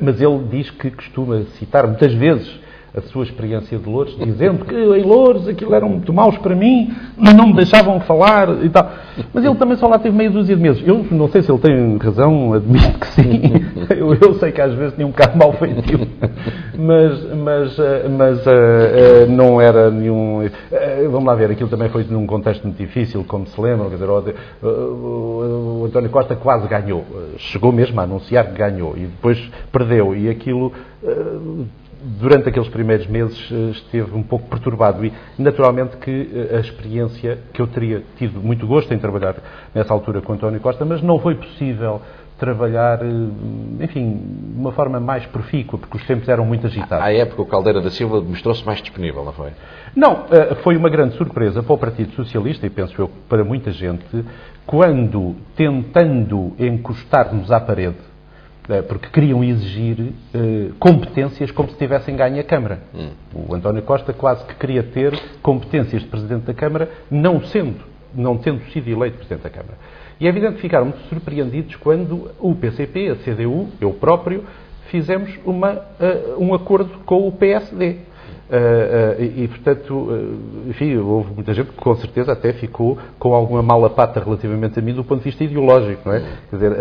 Mas ele diz que costuma citar muitas vezes a sua experiência de Loures, dizendo que em Loures aquilo eram muito maus para mim, mas não me deixavam falar e tal. Mas ele também só lá teve meia dúzia de meses. Eu não sei se ele tem razão, admito que sim. Eu sei que às vezes tinha um bocado mal feitio, mas não era nenhum... Vamos lá ver, aquilo também foi num contexto muito difícil, como se lembram, quer dizer, o António Costa quase ganhou. Chegou mesmo a anunciar que ganhou e depois perdeu. E aquilo... durante aqueles primeiros meses esteve um pouco perturbado e, naturalmente, que a experiência que eu teria tido muito gosto em trabalhar nessa altura com António Costa, mas não foi possível trabalhar, enfim, de uma forma mais profícua, porque os tempos eram muito agitados. À época, o Caldeira da Silva mostrou-se mais disponível, não foi? Não, foi uma grande surpresa para o Partido Socialista, e penso eu para muita gente, quando, tentando encostar-nos à parede, porque queriam exigir competências como se tivessem ganho a Câmara. O António Costa quase que queria ter competências de Presidente da Câmara, não tendo sido eleito Presidente da Câmara. E é evidente que ficaram muito surpreendidos quando o PCP, a CDU, eu próprio, fizemos um acordo com o PSD. Portanto, enfim, houve muita gente que com certeza até ficou com alguma mala pata relativamente a mim do ponto de vista ideológico, não é? Quer dizer,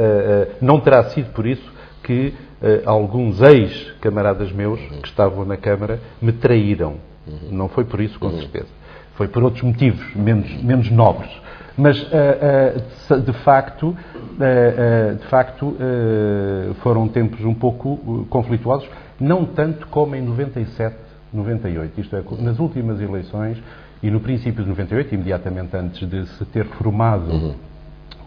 não terá sido por isso que alguns ex-camaradas meus que estavam na Câmara me traíram. Não foi por isso, com certeza. Foi por outros motivos, menos nobres. Mas, de facto, foram tempos um pouco conflituosos, não tanto como em 97, 98, isto é, nas últimas eleições e no princípio de 98, imediatamente antes de se ter formado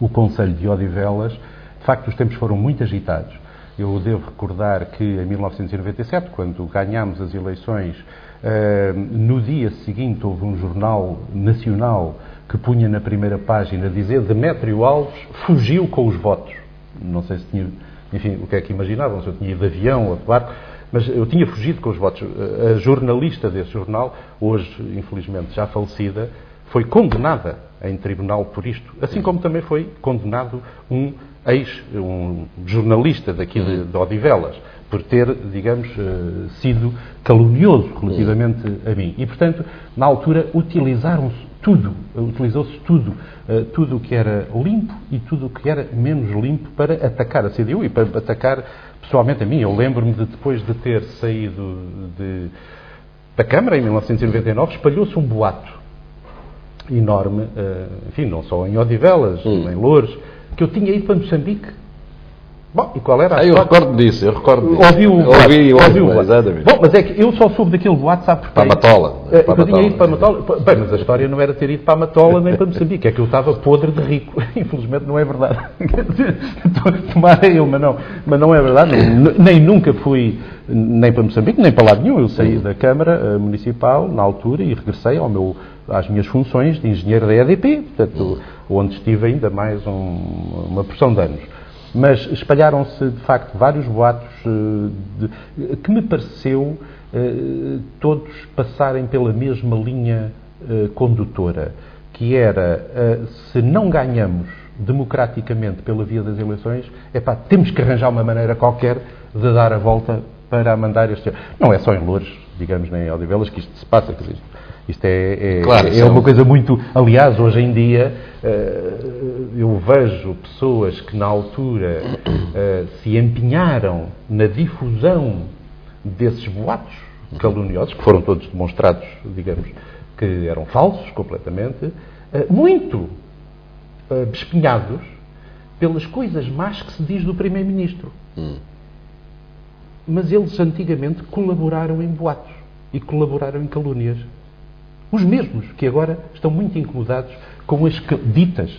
o Conselho de Odivelas, de facto os tempos foram muito agitados. Eu devo recordar que em 1997, quando ganhámos as eleições, no dia seguinte houve um jornal nacional que punha na primeira página a dizer Demétrio Alves fugiu com os votos. Não sei se tinha, enfim, o que é que imaginavam, se eu tinha ido de avião ou de barco, mas eu tinha fugido com os votos. A jornalista desse jornal, hoje, infelizmente, já falecida, foi condenada em tribunal por isto. Assim como também foi condenado um jornalista daqui de Odivelas, por ter, digamos, sido calunioso relativamente a mim. E, portanto, na altura, utilizou-se tudo o que era limpo e tudo o que era menos limpo para atacar a CDU e para atacar pessoalmente a mim. Eu lembro-me de, depois de ter saído da Câmara, em 1999, espalhou-se um boato enorme, enfim, não só em Odivelas, em Loures, que eu tinha ido para Moçambique. Bom, e qual era a Eu recordo disso, Ouviu, exatamente. Bom, mas é que eu só soube daquele WhatsApp porque... Para a Matola. Eu tinha ido para a Matola. Bem, mas a história não era ter ido para a Matola nem para Moçambique, é que eu estava podre de rico. Infelizmente não é verdade. Tomara eu, mas não é verdade. Nem nunca fui nem para Moçambique, nem para lado nenhum. Eu saí da Câmara Municipal na altura e regressei às minhas funções de engenheiro da EDP, portanto, onde estive ainda mais uma porção de anos. Mas espalharam-se, de facto, vários boatos que me pareceu todos passarem pela mesma linha condutora, que era, se não ganhamos democraticamente pela via das eleições, temos que arranjar uma maneira qualquer de dar a volta para mandar este... Não é só em Loures, digamos, nem em Odivelas que isto se passa, quer dizer, isto é uma coisa muito... Aliás, hoje em dia, eu vejo pessoas que na altura se empenharam na difusão desses boatos caluniosos, que foram todos demonstrados, digamos, que eram falsos completamente, muito bespinhados pelas coisas más que se diz do Primeiro-Ministro. Mas eles antigamente colaboraram em boatos e colaboraram em calúnias. Os mesmos que agora estão muito incomodados com as ditas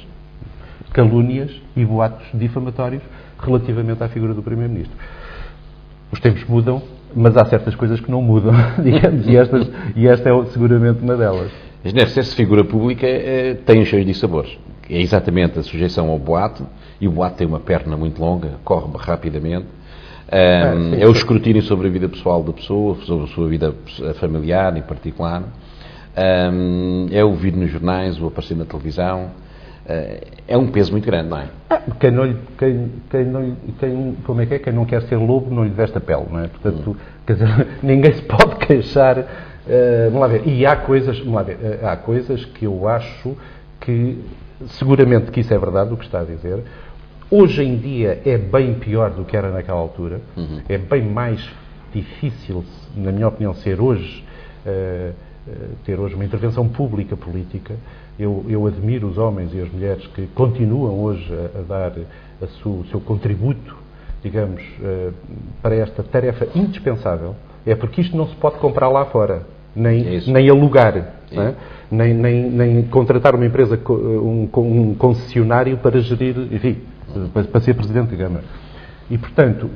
calúnias e boatos difamatórios relativamente à figura do Primeiro-Ministro. Os tempos mudam, mas há certas coisas que não mudam, digamos, e esta é seguramente uma delas. Mas nesse ser figura pública tem os seus dissabores. É exatamente a sujeição ao boato, e o boato tem uma perna muito longa, corre rapidamente. É o escrutínio sobre a vida pessoal da pessoa, sobre a sua vida familiar em particular. É o vir nos jornais, o aparecer na televisão. É um peso muito grande, não é? Quem não quer ser lobo não lhe veste a pele, não é? Portanto, quer dizer, ninguém se pode queixar. Vamos lá ver. E há coisas que eu acho que, seguramente que isso é verdade, o que está a dizer. Hoje em dia é bem pior do que era naquela altura. É bem mais difícil, na minha opinião, ter hoje uma intervenção pública política. Eu admiro os homens e as mulheres que continuam hoje a dar o seu contributo, digamos, para esta tarefa indispensável. É porque isto não se pode comprar lá fora, nem alugar, não é? nem contratar uma empresa, um concessionário para gerir, enfim, para ser Presidente da Câmara. E, portanto,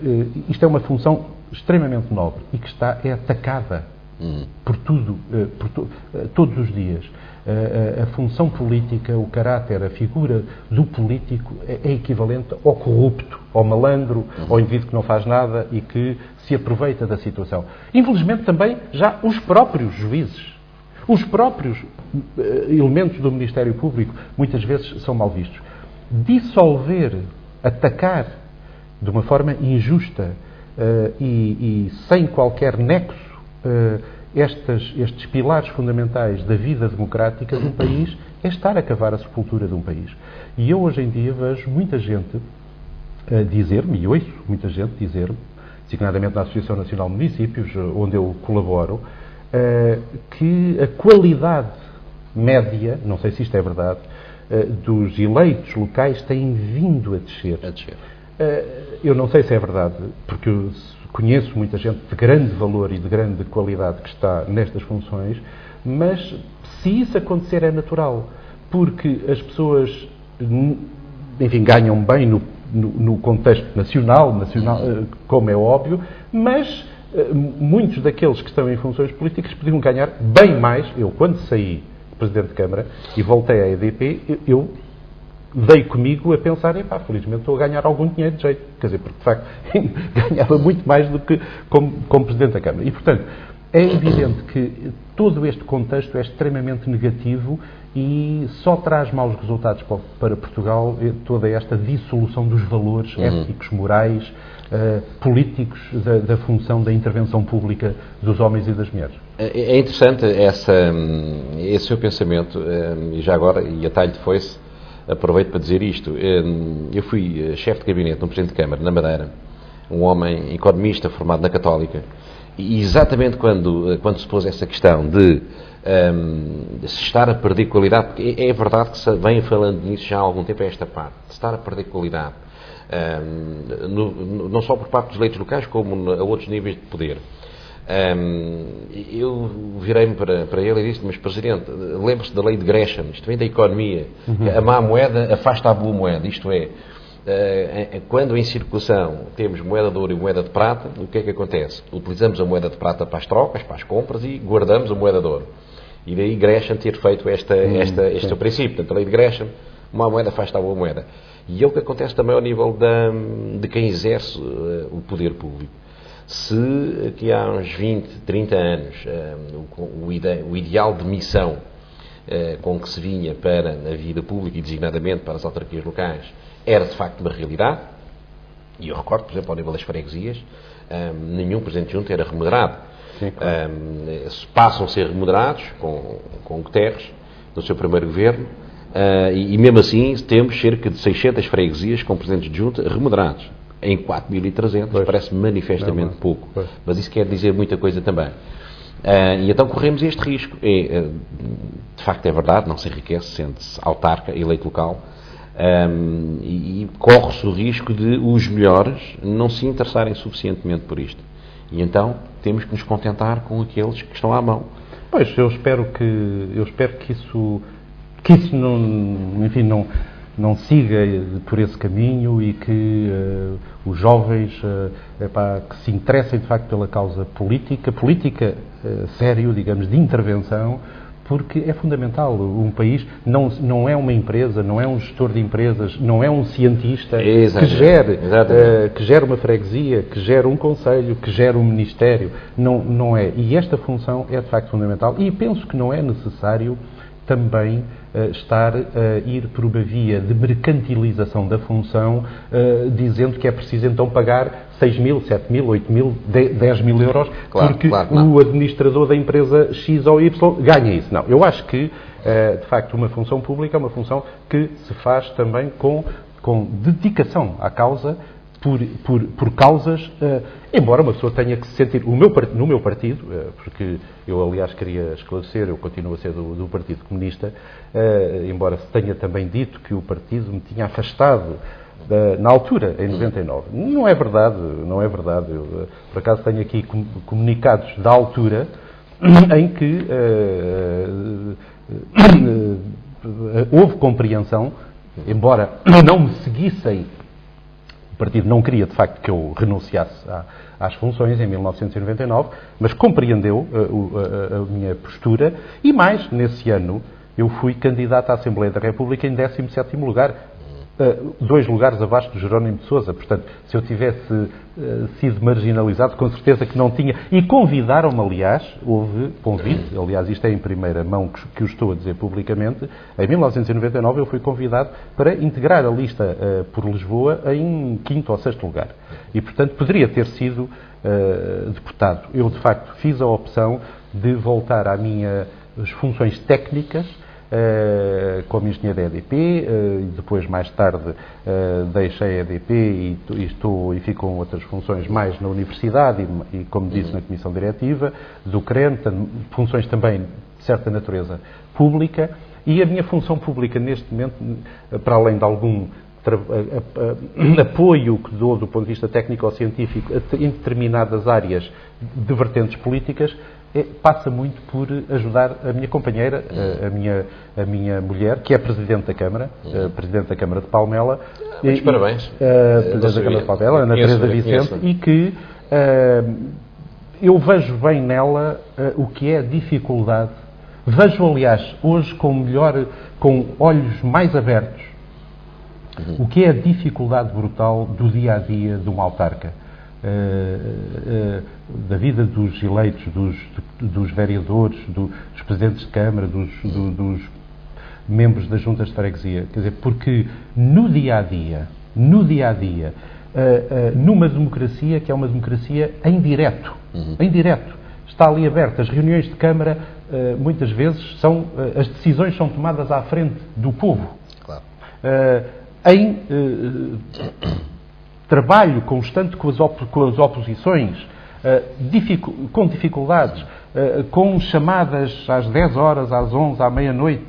isto é uma função extremamente nobre e que é atacada por tudo, todos os dias. A função política, o caráter, a figura do político é equivalente ao corrupto, ao malandro, ao indivíduo que não faz nada e que se aproveita da situação. Infelizmente também já os próprios juízes, os próprios elementos do Ministério Público muitas vezes são mal vistos. Dissolver, atacar de uma forma injusta e sem qualquer nexo estes pilares fundamentais da vida democrática de um país é estar a cavar a sepultura de um país. E eu hoje em dia vejo muita gente dizer-me, e ouço muita gente dizer-me, designadamente na Associação Nacional de Municípios, onde eu colaboro, que a qualidade média, não sei se isto é verdade, dos eleitos locais tem vindo a descer. Eu não sei se é verdade, porque eu conheço muita gente de grande valor e de grande qualidade que está nestas funções, mas se isso acontecer é natural, porque as pessoas, enfim, ganham bem no contexto nacional, como é óbvio, mas muitos daqueles que estão em funções políticas podiam ganhar bem mais. Eu, quando saí Presidente de Câmara e voltei à EDP, eu dei comigo a pensar, felizmente estou a ganhar algum dinheiro de jeito. Quer dizer, porque de facto ganhava muito mais do que como Presidente da Câmara. E, portanto, é evidente que todo este contexto é extremamente negativo e só traz maus resultados para Portugal toda esta dissolução dos valores éticos, morais, políticos da função da intervenção pública dos homens e das mulheres. É interessante esse seu pensamento, e já agora, e a talho de foice, aproveito para dizer isto. Eu fui chefe de gabinete no Presidente de Câmara, na Madeira, um homem economista formado na Católica, e exatamente quando se pôs essa questão de se estar a perder qualidade, porque é verdade que se vem falando nisso já há algum tempo, esta parte, de estar a perder qualidade não só por parte dos eleitos locais, como a outros níveis de poder. Eu virei-me para ele e disse: mas Presidente, lembre-se da lei de Gresham, isto vem da economia, a má moeda afasta a boa moeda, isto é, quando em circulação temos moeda de ouro e moeda de prata, o que é que acontece? Utilizamos a moeda de prata para as trocas, para as compras, e guardamos a moeda de ouro. E daí Gresham ter feito este princípio. Portanto, a lei de Gresham, uma moeda afasta a boa moeda. E é o que acontece também ao nível de quem exerce o poder público. Se aqui há uns 20, 30 anos o ideal de missão com que se vinha para a vida pública e designadamente para as autarquias locais era de facto uma realidade, e eu recordo, por exemplo, ao nível das freguesias, nenhum Presidente de Junta era remunerado. Sim, claro. Passam a ser remunerados com Guterres, no seu primeiro governo, e mesmo assim temos cerca de 600 freguesias com Presidentes de Junta remunerados. Em 4.300 parece manifestamente pouco, mas isso quer dizer muita coisa também. E então corremos este risco. De facto é verdade, não se enriquece, sente-se autarca, eleito local, e corre-se o risco de os melhores não se interessarem suficientemente por isto. E então temos que nos contentar com aqueles que estão à mão. Pois, eu espero que isso não, enfim, não siga por esse caminho e que os jovens que se interessem de facto pela causa política sério, digamos, de intervenção, porque é fundamental. Um país não é uma empresa, não é um gestor de empresas, não é um cientista que gere uma freguesia, que gere um conselho, que gere um ministério. Não é. E esta função é de facto fundamental. E penso que não é necessário também estar a ir por uma via de mercantilização da função, dizendo que é preciso então pagar 6.000, 7.000, 8.000, 10.000 euros, porque o administrador da empresa X ou Y ganha isso. Não, eu acho que, de facto, uma função pública é uma função que se faz também com dedicação à causa, por causas, embora uma pessoa tenha que se sentir... No meu partido, porque eu, aliás, queria esclarecer, eu continuo a ser do Partido Comunista, embora se tenha também dito que o partido me tinha afastado na altura, em 99. Não é verdade. Eu, por acaso, tenho aqui comunicados da altura em que houve compreensão, embora não me seguissem. O partido não queria, de facto, que eu renunciasse às funções em 1999, mas compreendeu a minha postura e mais, nesse ano, eu fui candidato à Assembleia da República em 17º lugar, 2 lugares abaixo do Jerónimo de Sousa. Portanto, se eu tivesse sido marginalizado, com certeza que não tinha. E convidaram-me, aliás, houve convite, aliás, isto é em primeira mão que o estou a dizer publicamente, em 1999 eu fui convidado para integrar a lista por Lisboa em 5º ou 6º lugar. E, portanto, poderia ter sido deputado. Eu, de facto, fiz a opção de voltar às minhas funções técnicas, como engenheiro da EDP, e depois, mais tarde, deixei a EDP e fico com outras funções mais na universidade e como disse, na comissão diretiva do CREN, funções também de certa natureza pública, e a minha função pública neste momento, para além de algum apoio que dou do ponto de vista técnico ou científico em determinadas áreas de vertentes políticas, passa muito por ajudar a minha companheira, a minha mulher, que é Presidente da Câmara, Presidente da Câmara de Palmela. Muitos parabéns. Presidente da Câmara de Palmela, Ana Teresa Vicente, e que eu vejo bem nela o que é a dificuldade. Vejo, aliás, hoje com olhos mais abertos, o que é a dificuldade brutal do dia-a-dia de um autarca. Da vida dos eleitos, dos vereadores, dos presidentes de Câmara, dos membros das juntas de freguesia. Quer dizer, porque no dia-a-dia, numa democracia que é uma democracia em direto, está ali aberta. As reuniões de Câmara, muitas vezes, as decisões são tomadas à frente do povo. Claro. Trabalho constante com as oposições, com dificuldades, com chamadas às 10 horas, às 11, à meia-noite,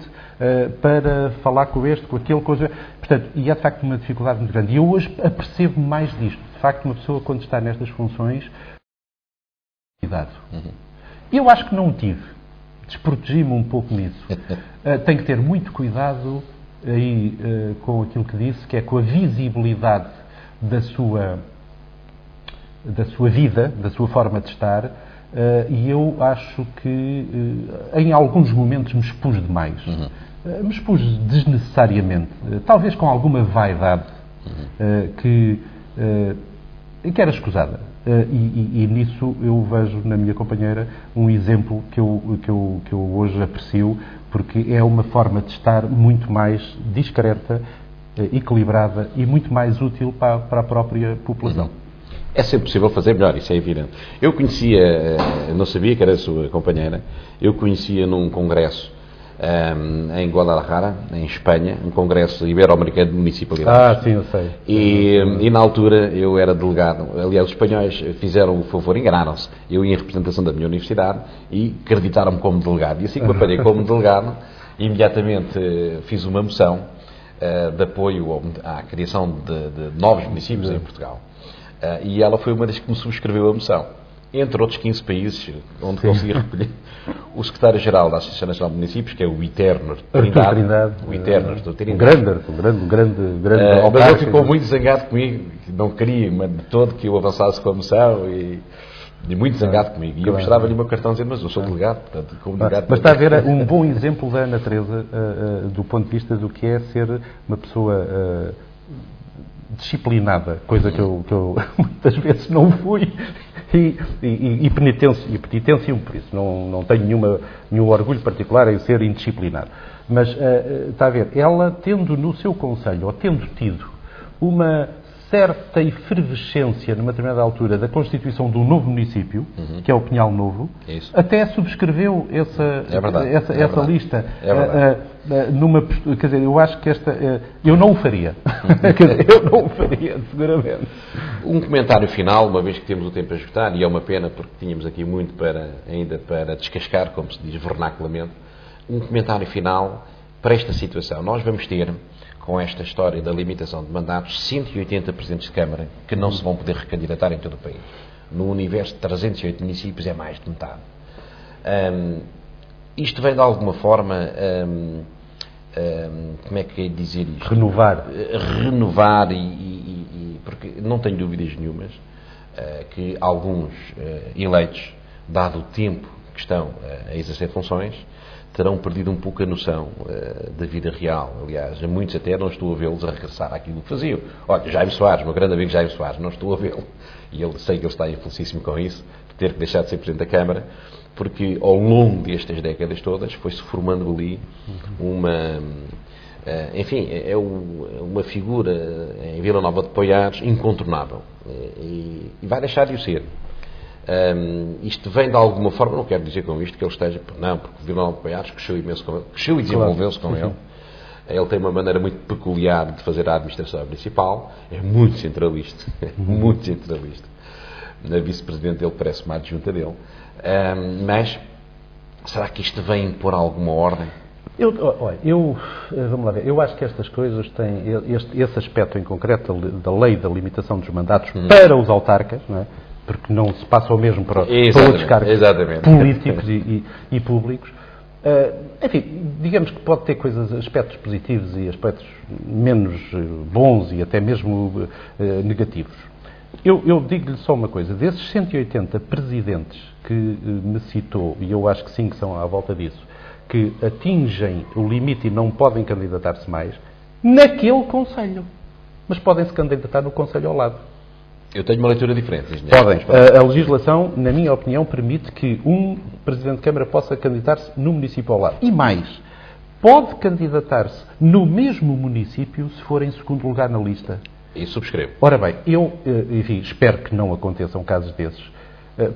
para falar com este, com aquele, com... Portanto, e é de facto uma dificuldade muito grande. E eu hoje apercebo mais disto. De facto, uma pessoa quando está nestas funções, cuidado. Eu acho que não o tive. Desprotegi-me um pouco nisso. Tem que ter muito cuidado aí com aquilo que disse, que é com a visibilidade da sua vida, da sua forma de estar, e eu acho que em alguns momentos me expus demais. Me expus desnecessariamente, talvez com alguma vaidade que era escusada. E nisso eu vejo na minha companheira um exemplo que eu hoje aprecio, porque é uma forma de estar muito mais discreta, equilibrada e muito mais útil para a própria população. É sempre possível fazer melhor, isso é evidente. Eu conhecia, não sabia que era a sua companheira, eu conhecia num congresso em Guadalajara, em Espanha, um congresso ibero-americano de municipalidades. Sim, eu sei. E na altura eu era delegado. Aliás, os espanhóis fizeram o favor, enganaram-se. Eu ia em representação da minha universidade e acreditaram-me como delegado. E assim que me apanhei como delegado, imediatamente fiz uma moção de apoio à criação de novos municípios em Portugal. E ela foi uma das que me subscreveu a moção. Entre outros 15 países onde consegui recolher o secretário-geral da Associação Nacional de Municípios, que é o Iterner Trindade. O Iterner Trindade. Um grande mas ele ficou muito zangado comigo, que não queria de todo que eu avançasse com a moção e muito zangado comigo. E eu mostrava-lhe o meu cartão dizendo, mas eu sou delegado, portanto, como delegado... Mas está a ver um bom exemplo da Ana Teresa, do ponto de vista do que é ser uma pessoa disciplinada, coisa que eu muitas vezes não fui, e penitencio por isso. Não tenho nenhum orgulho particular em ser indisciplinado. Mas, está a ver, ela tendo no seu conselho, ou tendo tido uma certa efervescência numa determinada altura da constituição de um novo município, que é o Pinhal Novo, até subscreveu essa lista. É verdade. Quer dizer, eu acho que eu não o faria. Eu não o faria, seguramente. Um comentário final, uma vez que temos o tempo a esgotar, e é uma pena porque tínhamos aqui muito ainda para descascar, como se diz vernaculamente, um comentário final para esta situação. Nós vamos ter, com esta história da limitação de mandatos, 180 presidentes de Câmara que não se vão poder recandidatar em todo o país. No universo de 308 municípios é mais de metade. Isto vem de alguma forma, como é que é dizer isto? Renovar, porque não tenho dúvidas nenhumas que alguns eleitos, dado o tempo que estão a exercer funções, terão perdido um pouco a noção da vida real. Aliás, a muitos até não estou a vê-los a regressar àquilo que faziam. Olha, Jaime Soares, meu grande amigo Jaime Soares, não estou a vê-lo. E sei que ele está infelicíssimo com isso, de ter que deixar de ser Presidente da Câmara, porque ao longo destas décadas todas foi-se formando ali uma figura em Vila Nova de Poiares incontornável. E vai deixar de o ser. Isto vem de alguma forma, não quero dizer com isto que ele esteja, não, porque Vila Nova de Poiares cresceu imenso com ele, cresceu e desenvolveu-se com ele. Ele tem uma maneira muito peculiar de fazer a administração municipal, é muito centralista, muito centralista. A vice-presidente dele parece uma adjunta dele. Mas será que isto vem impor alguma ordem? Vamos lá ver, eu acho que estas coisas têm esse aspecto em concreto da lei da limitação dos mandatos para os autarcas, não é? Porque não se passa o mesmo para outros cargos políticos e públicos. Enfim, digamos que pode ter aspectos positivos e aspectos menos bons e até mesmo negativos. Eu digo-lhe só uma coisa, desses 180 presidentes que me citou, e eu acho que sim que são à volta disso, que atingem o limite e não podem candidatar-se mais, naquele conselho. Mas podem se candidatar no conselho ao lado. Eu tenho uma leitura diferente. Podem. A legislação, na minha opinião, permite que um Presidente de Câmara possa candidatar-se no município ao lado. E mais, pode candidatar-se no mesmo município se for em segundo lugar na lista. E subscrevo. Ora bem, eu espero que não aconteçam casos desses,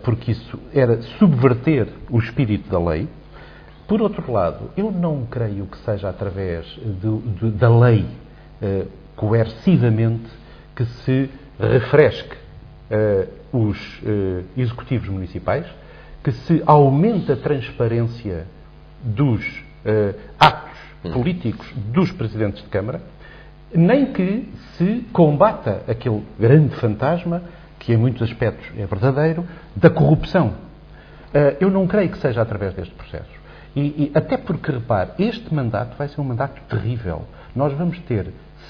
porque isso era subverter o espírito da lei. Por outro lado, eu não creio que seja através da lei coercivamente que se refresque os executivos municipais, que se aumente a transparência dos atos políticos dos presidentes de Câmara, nem que se combata aquele grande fantasma, que em muitos aspectos é verdadeiro, da corrupção. Eu não creio que seja através deste processo. E até porque, repare, este mandato vai ser um mandato terrível. Nós vamos ter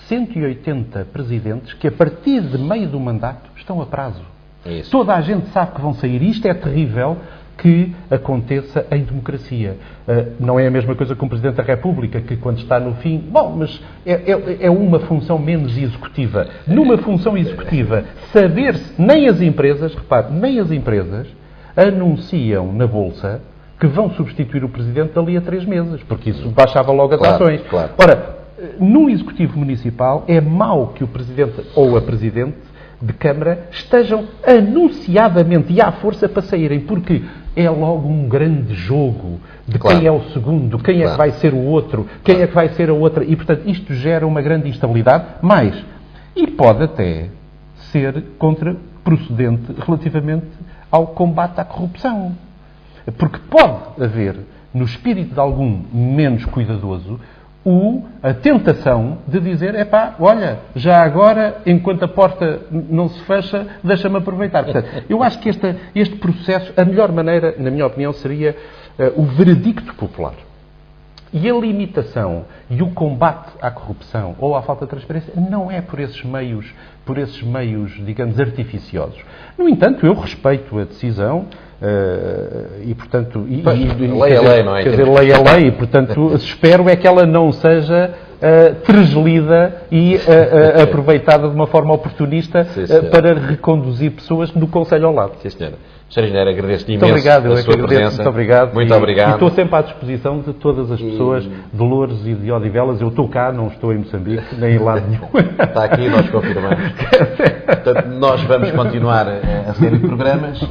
180 presidentes que, a partir de meio do mandato, estão a prazo. Isso. Toda a gente sabe que vão sair. Isto é terrível que aconteça em democracia. Não é a mesma coisa com o Presidente da República, que quando está no fim... Bom, mas é uma função menos executiva. Numa função executiva, saber-se... Nem as empresas, repare, nem as empresas anunciam na Bolsa que vão substituir o Presidente dali a 3 meses, porque isso baixava logo as ações. Claro. Ora, no Executivo Municipal é mau que o Presidente ou a Presidente de Câmara estejam anunciadamente e à força para saírem, porque é logo um grande jogo de quem é o segundo, quem é que vai ser o outro, quem é que vai ser a outra, e portanto isto gera uma grande instabilidade, e pode até ser contraprocedente relativamente ao combate à corrupção. Porque pode haver, no espírito de algum menos cuidadoso, a tentação de dizer, olha, já agora, enquanto a porta não se fecha, deixa-me aproveitar. Portanto, eu acho que este processo, a melhor maneira, na minha opinião, seria o veredicto popular. E a limitação e o combate à corrupção ou à falta de transparência não é por esses meios, digamos, artificiosos. No entanto, eu respeito a decisão e, portanto... lei é lei, não é? Quer dizer, lei é lei, e, portanto, espero é que ela não seja treslida e aproveitada de uma forma oportunista para reconduzir pessoas no Conselho ao lado. Sim, senhora. Sr. Engenheiro, agradeço-lhe imenso obrigado, a sua presença. Muito obrigado. Muito obrigado. E estou sempre à disposição de todas as pessoas de Loures e de Odivelas. Eu estou cá, não estou em Moçambique, nem em lado nenhum. Está aqui, nós confirmamos. Portanto, nós vamos continuar a série de programas.